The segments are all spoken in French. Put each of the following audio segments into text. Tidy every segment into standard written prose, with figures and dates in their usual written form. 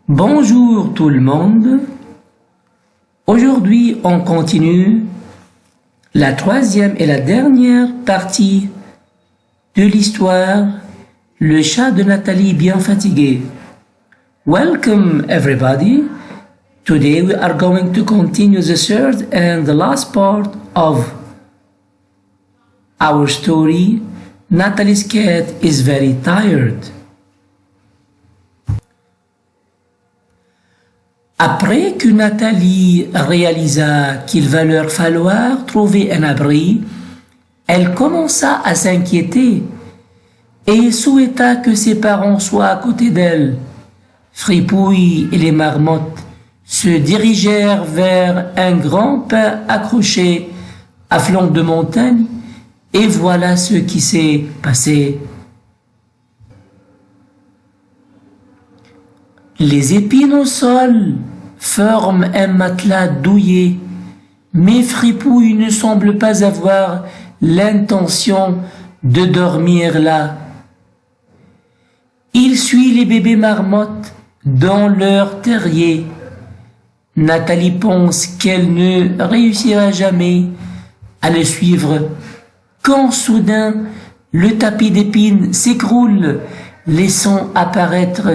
Bonjour tout le monde. Aujourd'hui, on continue la troisième et la dernière partie de l'histoire Le chat de Nathalie bien fatigué. Welcome everybody. Today we are going to continue the third and the last part of our story. Nathalie's cat is very tired. Après que Nathalie réalisa qu'il va leur falloir trouver un abri, elle commença à s'inquiéter et souhaita que ses parents soient à côté d'elle. Fripouille et les marmottes se dirigèrent vers un grand pin accroché à flanc de montagne et voilà ce qui s'est passé. Les épines au sol forment un matelas douillet, mais Fripouille ne semble pas avoir l'intention de dormir là. Il suit les bébés marmottes dans leur terrier. Nathalie pense qu'elle ne réussira jamais à le suivre, quand soudain le tapis d'épines s'écroule, laissant apparaître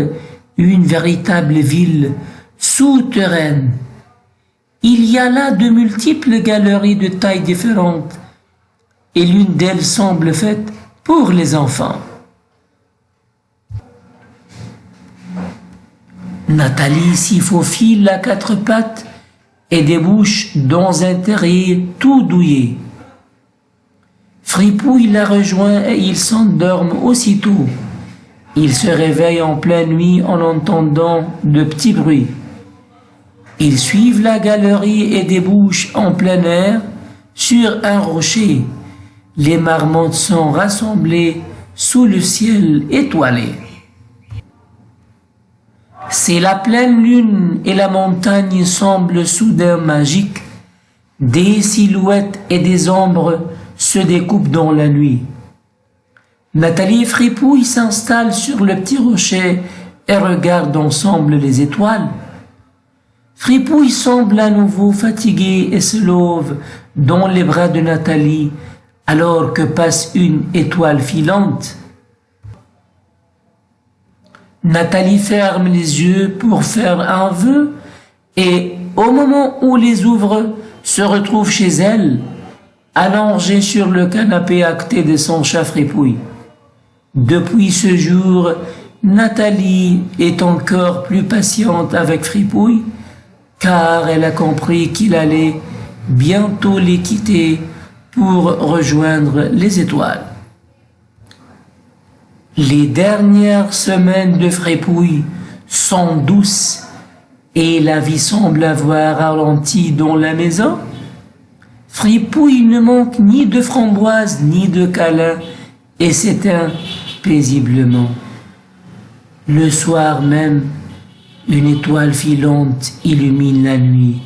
une véritable ville souterraine. Il y a là de multiples galeries de tailles différentes et l'une d'elles semble faite pour les enfants. Nathalie s'y faufile à quatre pattes et débouche dans un terrier tout douillet. Fripouille la rejoint et ils s'endorment aussitôt. Ils se réveillent en pleine nuit en entendant de petits bruits. Ils suivent la galerie et débouchent en plein air sur un rocher. Les marmottes sont rassemblées sous le ciel étoilé. C'est la pleine lune et la montagne semblent soudain magiques. Des silhouettes et des ombres se découpent dans la nuit. Nathalie et Fripouille s'installent sur le petit rocher et regardent ensemble les étoiles. Fripouille semble à nouveau fatigué et se lève dans les bras de Nathalie alors que passe une étoile filante. Nathalie ferme les yeux pour faire un vœu et au moment où les ouvre, se retrouve chez elle, allongée sur le canapé à côté de son chat Fripouille. Depuis ce jour, Nathalie est encore plus patiente avec Fripouille, car elle a compris qu'il allait bientôt les quitter pour rejoindre les étoiles. Les dernières semaines de Fripouille sont douces et la vie semble avoir ralenti dans la maison. Fripouille ne manque ni de framboises ni de câlins et s'éteint paisiblement. Le soir même, une étoile filante illumine la nuit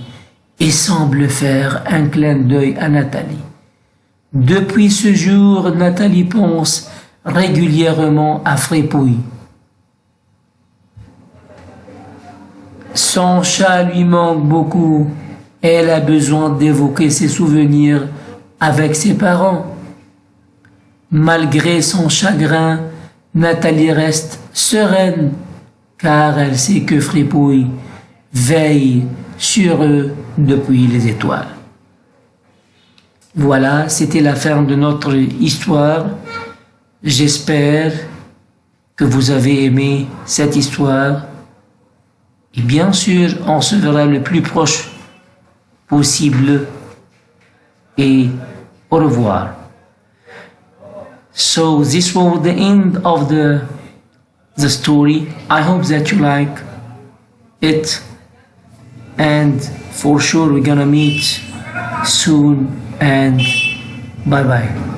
et semble faire un clin d'œil à Nathalie. Depuis ce jour, Nathalie pense régulièrement à Fripouille. Son chat lui manque beaucoup et elle a besoin d'évoquer ses souvenirs avec ses parents. Malgré son chagrin, Nathalie reste sereine car elle sait que Fripouille veille sur eux depuis les étoiles. Voilà, c'était la fin de notre histoire. J'espère que vous avez aimé cette histoire. Et bien sûr, on se verra le plus proche possible. Et au revoir. So this was the end of the story. I hope that you like it. And for sure we're gonna meet soon and bye bye.